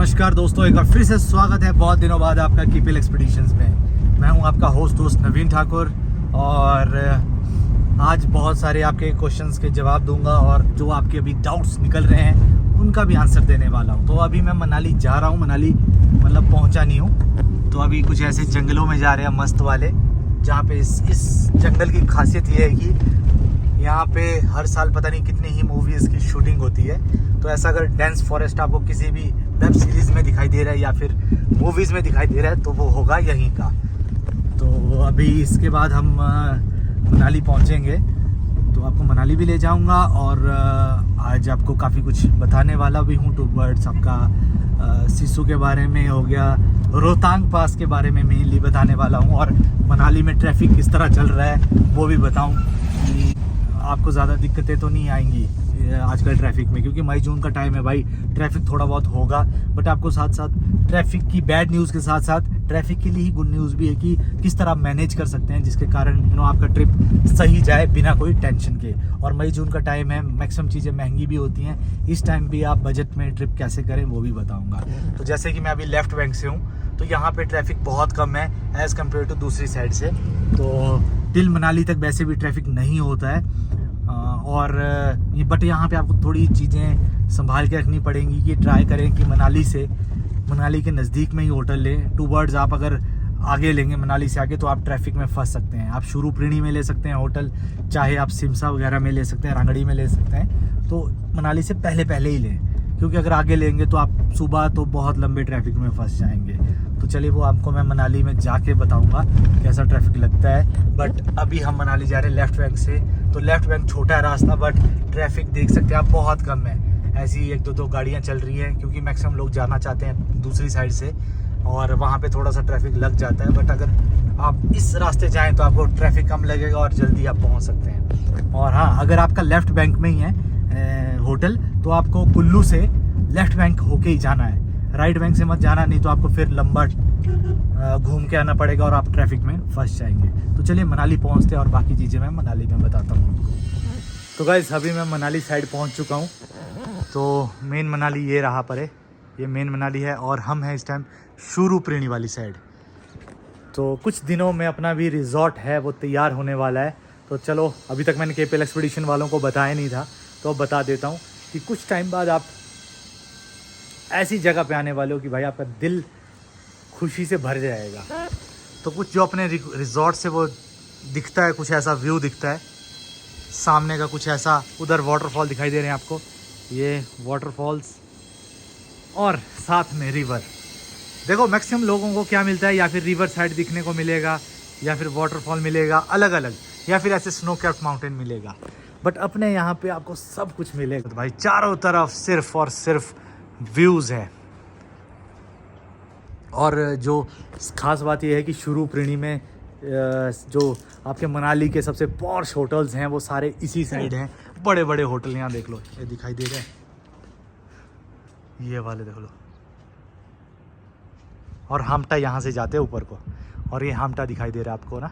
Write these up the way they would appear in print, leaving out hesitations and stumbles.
नमस्कार दोस्तों, एक बार फिर से स्वागत है बहुत दिनों बाद आपका कीपीएल एक्सपीडिशंस में। मैं हूं आपका दोस्त नवीन ठाकुर और आज बहुत सारे आपके क्वेश्चंस के जवाब दूंगा और जो आपके अभी डाउट्स निकल रहे हैं उनका भी आंसर देने वाला हूं। तो अभी मैं मनाली जा रहा हूं, मनाली मतलब पहुंचा नहीं हूं, तो अभी कुछ ऐसे जंगलों में जा रहे हैं मस्त वाले, जहाँ पे इस जंगल की खासियत ये है कि यहाँ पे हर साल पता नहीं कितनी ही मूवीज़ की शूटिंग होती है। तो ऐसा अगर डेंस फॉरेस्ट आपको किसी भी वेब सीरीज़ में दिखाई दे रहा है या फिर मूवीज़ में दिखाई दे रहा है तो वो होगा यहीं का। तो अभी इसके बाद हम मनाली पहुँचेंगे, तो आपको मनाली भी ले जाऊँगा और आज आपको काफ़ी कुछ बताने वाला भी हूँ। टूवर्ड्स आपका सिसु के बारे में हो गया, रोहतांग पास के बारे में मेनली बताने वाला हूँ और मनाली में ट्रैफिक किस तरह चल रहा है वो भी बताऊँ कि आपको ज़्यादा दिक्कतें तो नहीं आएंगी आजकल ट्रैफिक में, क्योंकि मई जून का टाइम है भाई। ट्रैफिक थोड़ा बहुत होगा, बट आपको साथ साथ ट्रैफिक की बैड न्यूज़ के साथ साथ ट्रैफिक के लिए ही गुड न्यूज़ भी है कि किस तरह मैनेज कर सकते हैं, जिसके कारण आपका ट्रिप सही जाए बिना कोई टेंशन के। और मई जून का टाइम है, मैक्सिमम चीज़ें महंगी भी होती हैं, इस टाइम भी आप बजट में ट्रिप कैसे करें वो भी बताऊँगा। तो जैसे कि मैं अभी लेफ्ट बैंक से हूँ, तो यहाँ पर ट्रैफिक बहुत कम है एज़ कम्पेयर टू दूसरी साइड से। तो टिल मनाली तक वैसे भी ट्रैफिक नहीं होता है और बट यहाँ पे आपको थोड़ी चीज़ें संभाल के रखनी पड़ेंगी कि ट्राई करें कि मनाली के नज़दीक में ही होटल लें। टूवर्ड्स आप अगर आगे लेंगे मनाली से आगे तो आप ट्रैफिक में फंस सकते हैं। आप शुरू प्रीणी में ले सकते हैं होटल, चाहे आप सिमसा वगैरह में ले सकते हैं, रांगड़ी में ले सकते हैं। तो मनाली से पहले ही लें, क्योंकि अगर आगे लेंगे तो आप सुबह तो बहुत लंबे ट्रैफिक में फंस जाएंगे। तो चलिए वो आपको मैं मनाली में जाके बताऊंगा कैसा ट्रैफिक लगता है। बट अभी हम मनाली जा रहे हैं लेफ़्ट बैंक से, तो लेफ़्ट बैंक छोटा है रास्ता, बट ट्रैफिक देख सकते हैं आप बहुत कम है। ऐसी एक दो गाड़ियाँ चल रही हैं क्योंकि मैक्सिमम लोग जाना चाहते हैं दूसरी साइड से और वहाँ पे थोड़ा सा ट्रैफिक लग जाता है। बट अगर आप इस रास्ते जाएँ तो आपको ट्रैफिक कम लगेगा और जल्दी आप पहुँच सकते हैं। और हाँ, अगर आपका लेफ़्ट बैंक में ही है होटल तो आपको कुल्लू से लेफ़्ट बैंक होके ही जाना है, राइट बैंक से मत जाना, नहीं तो आपको फिर लंबा घूम के आना पड़ेगा और आप ट्रैफिक में फंस जाएंगे। तो चलिए मनाली पहुंचते हैं और बाकी चीज़ें मैं मनाली में बताता हूँ। तो गाइस अभी मैं मनाली साइड पहुंच चुका हूँ। तो मेन मनाली ये रहा पर है, ये मेन मनाली है और हम हैं इस टाइम शुरू प्रीणी वाली साइड। तो कुछ दिनों में अपना भी रिजॉर्ट है वो तैयार होने वाला है। तो चलो, अभी तक मैंने कीपीएल एक्सपीडिशन वालों को बताया नहीं था तो अब बता देता हूँ कि कुछ टाइम बाद आप ऐसी जगह पे आने वाले हो कि भाई आपका दिल खुशी से भर जाएगा। तो कुछ जो अपने रिजॉर्ट से वो दिखता है, कुछ ऐसा व्यू दिखता है सामने का, कुछ ऐसा, उधर वाटरफॉल दिखाई दे रहे हैं आपको, ये वाटरफॉल्स और साथ में रिवर। देखो मैक्सिमम लोगों को क्या मिलता है, या फिर रिवर साइड दिखने को मिलेगा या फिर वाटरफॉल मिलेगा अलग अलग, या फिर ऐसे स्नो कैप्ड माउंटेन मिलेगा। बट अपने यहाँ पे आपको सब कुछ मिलेगा। तो भाई चारों तरफ सिर्फ और सिर्फ व्यूज़ है। और जो ख़ास बात यह है कि शुरू प्रीणी में जो आपके मनाली के सबसे पॉश होटल्स हैं वो सारे इसी साइड हैं। बड़े बड़े होटल यहाँ देख लो, ये दिखाई दे रहे हैं, ये वाले देख लो। और हाम्टा यहाँ से जाते हैं ऊपर को, और ये हाम्टा दिखाई दे रहा है आपको ना,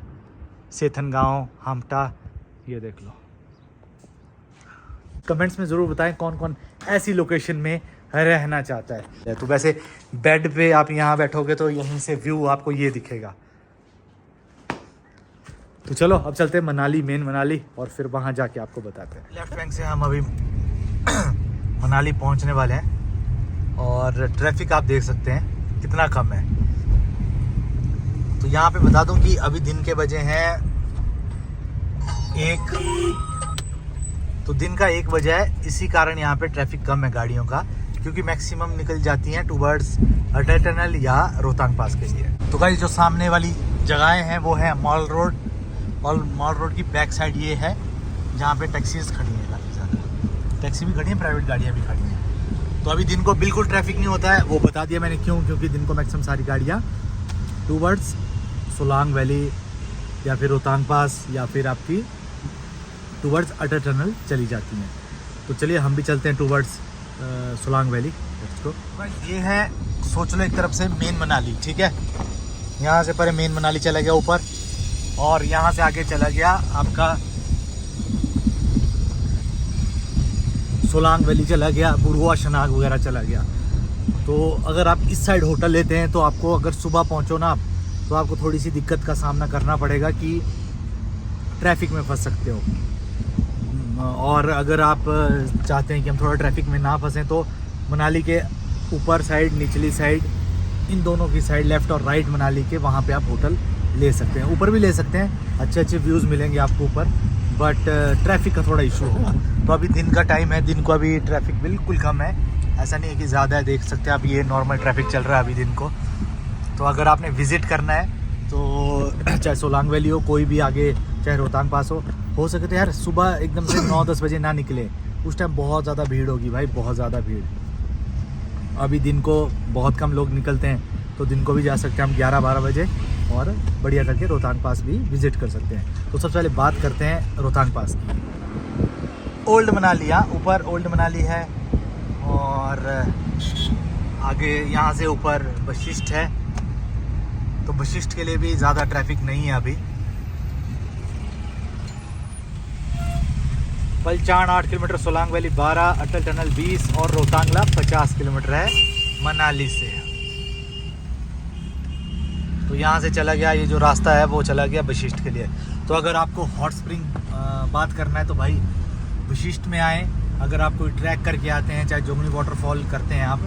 सेथन गाँव हाम्टा, ये देख लो। कमेंट्स में ज़रूर बताएं कौन कौन ऐसी लोकेशन में रहना चाहता है। तो वैसे बेड पे आप यहाँ बैठोगे तो यहीं से व्यू आपको ये दिखेगा। तो चलो अब चलते हैं मनाली, मेन मनाली, और फिर वहाँ जाके आपको बताते हैं। लेफ्ट बैंक से हम अभी मनाली पहुँचने वाले हैं और ट्रैफिक आप देख सकते हैं कितना कम है। तो यहाँ पे बता दूँ कि अभी दिन के बजे हैं 1, तो दिन का 1 बजे है, इसी कारण यहाँ पे ट्रैफिक कम है गाड़ियों का, क्योंकि मैक्सिमम निकल जाती हैं टूवर्ड्स अटल टनल या रोहतांग पास के लिए। तो गाइस जो सामने वाली जगहें हैं वो है मॉल रोड, और मॉल रोड की बैक साइड ये है जहाँ पे टैक्सीज खड़ी हैं, काफ़ी ज़्यादा टैक्सी भी खड़ी हैं, प्राइवेट गाड़ियाँ भी खड़ी हैं। तो अभी दिन को बिल्कुल ट्रैफिक नहीं होता है, वो बता दिया मैंने क्यों, क्योंकि दिन को मैक्सिमम सारी गाड़ियाँ टूवर्ड्स सोलांग वैली या फिर रोहतांग पास या फिर आपकी टूवर्ड्स अटल टनल चली जाती हैं। तो चलिए हम भी चलते हैं टूवर्ड्स सोलांग वैली। तो ये है, सोच लो एक तरफ से मेन मनाली, ठीक है, यहाँ से पहले मेन मनाली चला गया ऊपर, और यहाँ से आगे चला गया आपका सोलांग वैली चला गया, बुरुआ शनाग वगैरह चला गया। तो अगर आप इस साइड होटल लेते हैं तो आपको अगर सुबह पहुंचो ना आप, तो आपको थोड़ी सी दिक्कत का सामना करना पड़ेगा कि ट्रैफिक में फंस सकते हो। और अगर आप चाहते हैं कि हम थोड़ा ट्रैफिक में ना फंसें तो मनाली के ऊपर साइड, निचली साइड, इन दोनों की साइड, लेफ़्ट और राइट मनाली के, वहाँ पे आप होटल ले सकते हैं। ऊपर भी ले सकते हैं, अच्छे अच्छे व्यूज़ मिलेंगे आपको ऊपर, बट ट्रैफिक का थोड़ा इशू होगा। तो अभी दिन का टाइम है, दिन को अभी ट्रैफिक बिल्कुल कम है, ऐसा नहीं है कि ज़्यादा है। देख सकते हैं आप, ये नॉर्मल ट्रैफिक चल रहा है अभी दिन को। तो अगर आपने विज़िट करना है तो चाहे सोलांग वैली हो, कोई भी आगे, चाहे रोहतांग पास हो सके तो यार सुबह एकदम से 9-10 बजे ना निकले, उस टाइम बहुत ज़्यादा भीड़ होगी भाई, बहुत ज़्यादा भीड़। अभी दिन को बहुत कम लोग निकलते हैं, तो दिन को भी जा सकते हैं हम 11-12 बजे और बढ़िया करके रोहतांग पास भी विज़िट कर सकते हैं। तो सबसे पहले बात करते हैं रोहतांग पास की। ओल्ड मनाली, यहाँ ऊपर ओल्ड मनाली है और आगे यहाँ से ऊपर वशिष्ठ है, तो वशिष्ठ के लिए भी ज़्यादा ट्रैफिक नहीं है अभी। पलचान 8 किलोमीटर, सोलांग वैली 12, अटल टनल 20 और रोहतांगला 50 किलोमीटर है मनाली से। तो यहाँ से चला गया, ये जो रास्ता है वो चला गया वशिष्ठ के लिए। तो अगर आपको हॉट स्प्रिंग बात करना है तो भाई वशिष्ठ में आएँ। अगर आप कोई ट्रैक करके आते हैं, चाहे जोगनी वाटरफॉल करते हैं आप,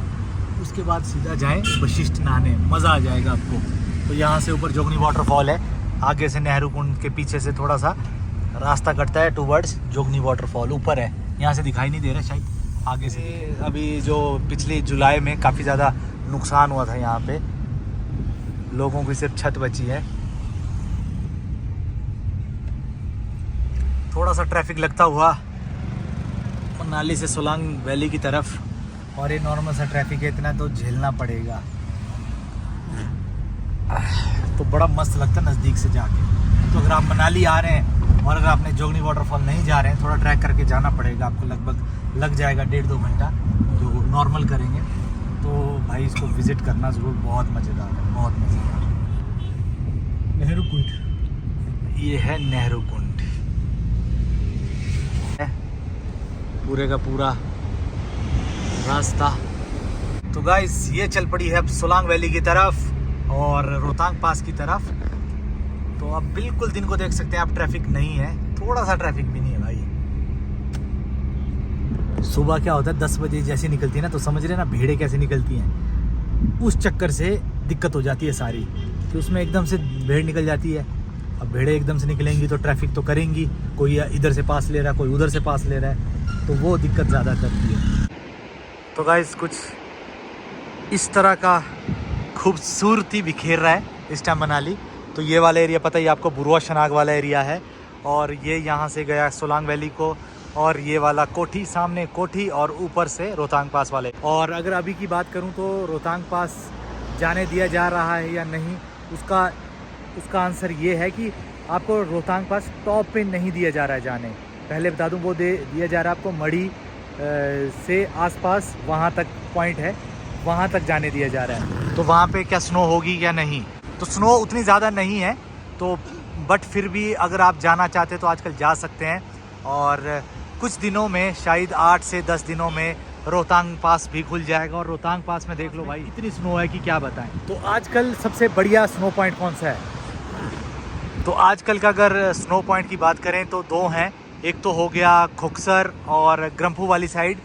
उसके बाद सीधा जाएं वशिष्ठ नहाने, मज़ा आ जाएगा आपको। तो यहाँ से ऊपर जोगनी वाटरफॉल है, आगे से नेहरू कुंड के पीछे से थोड़ा सा रास्ता कटता है टूवर्ड्स जोगनी वाटरफॉल, ऊपर है, यहाँ से दिखाई नहीं दे रहा शायद, आगे से। अभी जो पिछली जुलाई में काफ़ी ज़्यादा नुकसान हुआ था यहाँ पे, लोगों की सिर्फ छत बची है। थोड़ा सा ट्रैफिक लगता हुआ मनाली से सोलांग वैली की तरफ, और ये नॉर्मल सा ट्रैफिक है, इतना तो झेलना पड़ेगा। तो बड़ा मस्त लगता है नज़दीक से जाके। तो अगर आप मनाली आ रहे हैं और अगर आपने जोगनी वाटरफॉल नहीं जा रहे हैं, थोड़ा ट्रैक करके जाना पड़ेगा आपको, लगभग लग जाएगा 1.5-2 घंटा जो नॉर्मल करेंगे। तो भाई इसको विज़िट करना ज़रूर, बहुत मज़ेदार है, बहुत मज़ेदार। नेहरू कुंड, ये है नेहरू कुंड, पूरे का पूरा रास्ता। तो गाइस ये चल पड़ी है अब सोलांग वैली की तरफ और रोहतांग पास की तरफ। तो अब बिल्कुल दिन को देख सकते हैं आप, ट्रैफिक नहीं है, थोड़ा सा ट्रैफिक भी नहीं है भाई। सुबह क्या होता है, 10 बजे जैसे निकलती है ना, तो समझ रहे ना भीड़ें कैसे निकलती हैं, उस चक्कर से दिक्कत हो जाती है सारी, कि उसमें एकदम से भीड़ निकल जाती है। अब भीड़ें एकदम से निकलेंगी तो ट्रैफिक तो करेंगी, कोई इधर से पास ले रहा है, कोई उधर से पास ले रहा है, तो वो दिक्कत ज़्यादा करती है। तो गाइस कुछ इस तरह का खूबसूरती बिखेर रहा है इस टाइम मनाली। तो ये वाला एरिया पता ही आपको, बुरुआ शनाग वाला एरिया है, और ये यहाँ से गया सोलांग वैली को, और ये वाला कोठी, सामने कोठी, और ऊपर से रोहतांग पास वाले। और अगर अभी की बात करूँ तो रोहतांग पास जाने दिया जा रहा है या नहीं, उसका आंसर ये है कि आपको रोहतांग पास टॉप पे नहीं दिया जा रहा है जाने। पहले बता दूँ, वो दिया जा रहा है आपको मढ़ी से आसपास, वहाँ तक पॉइंट है, वहाँ तक जाने दिया जा रहा है। तो वहाँ पे क्या स्नो होगी या नहीं, तो स्नो उतनी ज़्यादा नहीं है, तो बट फिर भी अगर आप जाना चाहते हैं तो आजकल जा सकते हैं। और कुछ दिनों में, शायद 8 से 10 दिनों में रोहतांग पास भी खुल जाएगा। और रोहतांग पास में देख लो भाई, इतनी स्नो है कि क्या बताएं। तो आजकल सबसे बढ़िया स्नो पॉइंट कौन सा है? तो आजकल का अगर स्नो पॉइंट की बात करें तो 2 हैं। एक तो हो गया खोखसर और ग्रम्फू वाली साइड,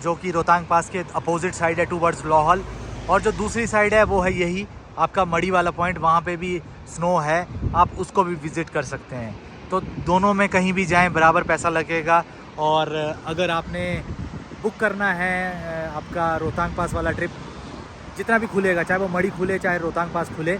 जो कि रोहतांग पास के अपोजिट साइड है टूवर्ड्स लौहल, और जो दूसरी साइड है वो है यही आपका मढ़ी वाला पॉइंट, वहाँ पे भी स्नो है, आप उसको भी विज़िट कर सकते हैं। तो दोनों में कहीं भी जाएं बराबर पैसा लगेगा। और अगर आपने बुक करना है आपका रोहतांग पास वाला ट्रिप, जितना भी खुलेगा, चाहे वो मढ़ी खुले चाहे रोहतांग पास खुले,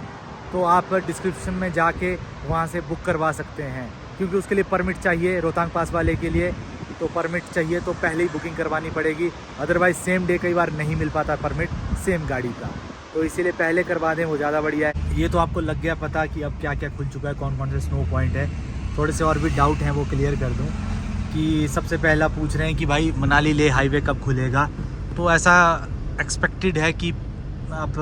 तो आप डिस्क्रिप्शन में जाके वहाँ से बुक करवा सकते हैं, क्योंकि उसके लिए परमिट चाहिए रोहतांग पास वाले के लिए। तो परमिट चाहिए तो पहले ही बुकिंग करवानी पड़ेगी, अदरवाइज़ सेम डे कई बार नहीं मिल पाता परमिट सेम गाड़ी का, तो इसीलिए पहले करवा दें, वो ज़्यादा बढ़िया है। ये तो आपको लग गया पता कि अब क्या क्या खुल चुका है, कौन कौन से स्नो पॉइंट है। थोड़े से और भी डाउट हैं, वो क्लियर कर दूं कि सबसे पहला पूछ रहे हैं कि भाई मनाली लेह हाईवे कब खुलेगा। तो ऐसा एक्सपेक्टेड है कि आप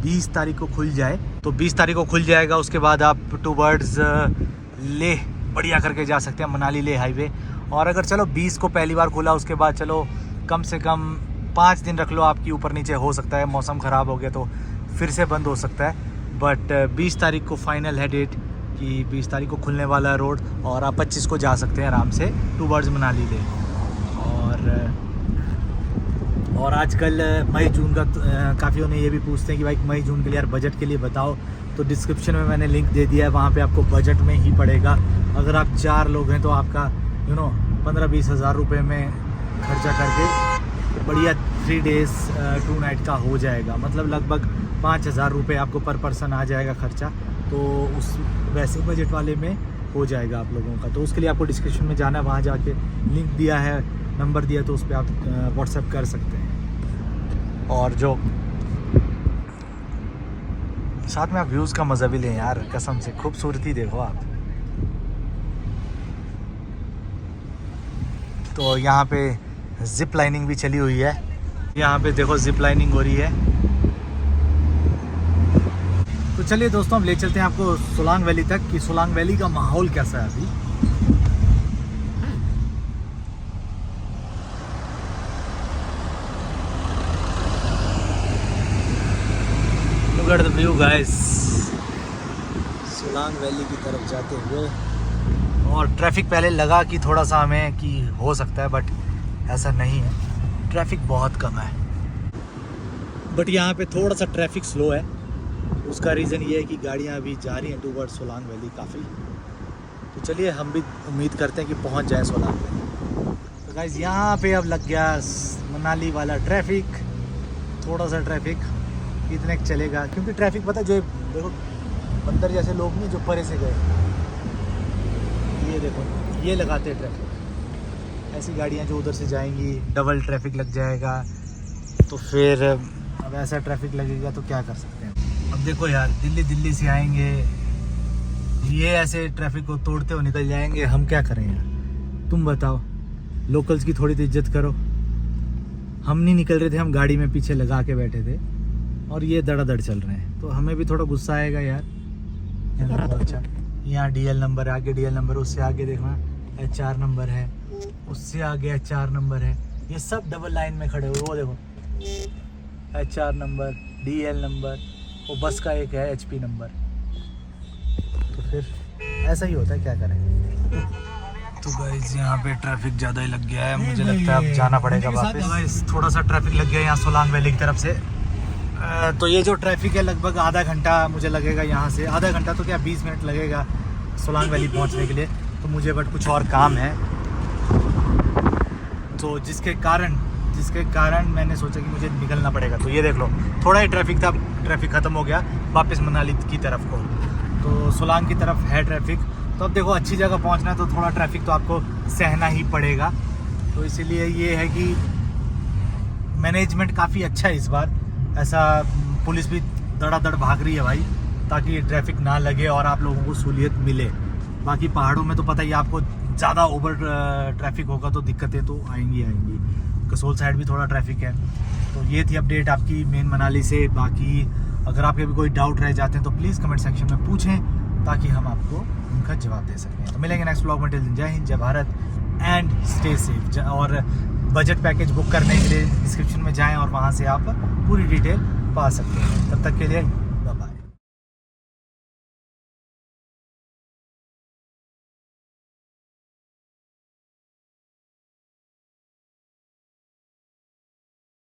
20 तारीख को खुल जाए, तो 20 तारीख को खुल जाएगा। उसके बाद आप टूवर्ड्स लेह बढ़िया करके जा सकते हैं, मनाली लेह हाईवे। और अगर चलो 20 को पहली बार खुला, उसके बाद चलो कम से कम 5 दिन रख लो, आपकी ऊपर नीचे हो सकता है, मौसम ख़राब हो गया तो फिर से बंद हो सकता है। बट 20 तारीख को फाइनल है डेट कि 20 तारीख को खुलने वाला है रोड, और आप 25 को जा सकते हैं आराम से टू बर्ड्स मनाली ले। और आजकल मई जून का काफ़ी उन्हें ये भी पूछते हैं कि भाई मई जून के लिए यार बजट के लिए बताओ, तो डिस्क्रिप्शन में मैंने लिंक दे दिया है, वहाँ पे आपको बजट में ही पड़ेगा। अगर आप 4 लोग हैं तो आपका 15-20 हज़ार रुपये में खर्चा करके बढ़िया 3 डेज़ 2 नाइट का हो जाएगा। मतलब लगभग 5,000 रुपये आपको पर पर्सन आ जाएगा खर्चा, तो उस वैसे बजट वाले में हो जाएगा आप लोगों का। तो उसके लिए आपको डिस्क्रिप्शन में जाना है, वहाँ जाके लिंक दिया है, नंबर दिया, तो उस पर आप व्हाट्सएप कर सकते हैं। और जो साथ में आप व्यूज़ का मज़ा भी लें यार, कसम से खूबसूरती देखो आप। तो यहाँ पे जिप लाइनिंग भी चली हुई है, यहाँ पे देखो जिप लाइनिंग हो रही है। तो चलिए दोस्तों, हम ले चलते हैं आपको सोलांग वैली तक कि सोलांग वैली का माहौल कैसा है अभी। Look at the view guys, Solang valley की तरफ जाते हुए। और ट्रैफिक पहले लगा कि थोड़ा सा हमें कि हो सकता है, बट ऐसा नहीं है, ट्रैफिक बहुत कम है। बट यहाँ पे थोड़ा सा ट्रैफिक स्लो है, उसका रीज़न ये है कि गाड़ियाँ अभी जा रही हैं टूवर्ड सोलांग वैली काफ़ी। तो चलिए हम भी उम्मीद करते हैं कि पहुँच जाए सोलांग वैली। तो गाइस यहाँ पे अब लग गया मनाली वाला ट्रैफिक, थोड़ा सा ट्रैफिक इतने चलेगा, क्योंकि ट्रैफिक पता जो देखो बंदर जैसे लोग नहीं जो परे से गए, ये देखो ये लगाते हैं ट्रैफिक। ऐसी गाड़ियाँ जो उधर से जाएंगी डबल ट्रैफिक लग जाएगा, तो फिर अब ऐसा ट्रैफिक लगेगा तो क्या कर सकते हैं। अब देखो यार दिल्ली से आएंगे, ये ऐसे ट्रैफिक को तोड़ते हुए निकल जाएंगे, हम क्या करें यार, तुम बताओ। लोकल्स की थोड़ी तो इज्जत करो। हम नहीं निकल रहे थे, हम गाड़ी में पीछे लगा के बैठे थे और ये दड़ादड़ चल रहे हैं, तो हमें भी थोड़ा गुस्सा आएगा यार। अच्छा यहाँ DL नंबर है, आगे DL नंबर, उससे आगे देखना HR नंबर है, उससे आगे HR नंबर है, ये सब डबल लाइन में खड़े हुए। वो देखो HR नंबर, DL नंबर, वो बस का एक है HP नंबर। तो फिर ऐसा ही होता है, क्या करें। तो गाइस यहाँ पे ट्रैफिक ज़्यादा ही लग गया है, मुझे लगता है अब जाना पड़ेगा वापस। थोड़ा सा ट्रैफिक लग गया यहाँ सोलांग वैली की तरफ से। तो ये जो ट्रैफिक है लगभग आधा घंटा मुझे लगेगा यहाँ से, आधा घंटा तो क्या 20 मिनट लगेगा सोलांग वैली पहुँचने के लिए। तो मुझे बट कुछ और काम है, तो जिसके कारण मैंने सोचा कि मुझे निकलना पड़ेगा। तो ये देख लो थोड़ा ही ट्रैफिक था, ट्रैफिक ख़त्म हो गया वापस मनाली की तरफ को, तो सोलांग की तरफ है ट्रैफिक। तो अब देखो अच्छी जगह पहुँचना है तो थोड़ा ट्रैफिक तो आपको सहना ही पड़ेगा। तो इसीलिए ये है कि मैनेजमेंट काफ़ी अच्छा है इस बार, ऐसा पुलिस भी दड़ादड़ भाग रही है भाई, ताकि ट्रैफिक ना लगे और आप लोगों को सहूलियत मिले। बाकी पहाड़ों में तो पता ही आपको ज़्यादा ओवर ट्रैफिक होगा तो दिक्कतें तो आएंगी। कसोल साइड भी थोड़ा ट्रैफिक है। तो ये थी अपडेट आपकी मेन मनाली से। बाकी अगर आपके भी कोई डाउट रह जाते हैं तो प्लीज़ कमेंट सेक्शन में पूछें, ताकि हम आपको उनका जवाब दे सकें। तो मिलेंगे नेक्स्ट व्लॉग में। टिल दिन जय हिंद, जय भारत एंड स्टे सेफ। और बजट पैकेज बुक करने के लिए डिस्क्रिप्शन में जाएं और वहाँ से आप पूरी डिटेल पा सकते हैं। तब तक के लिए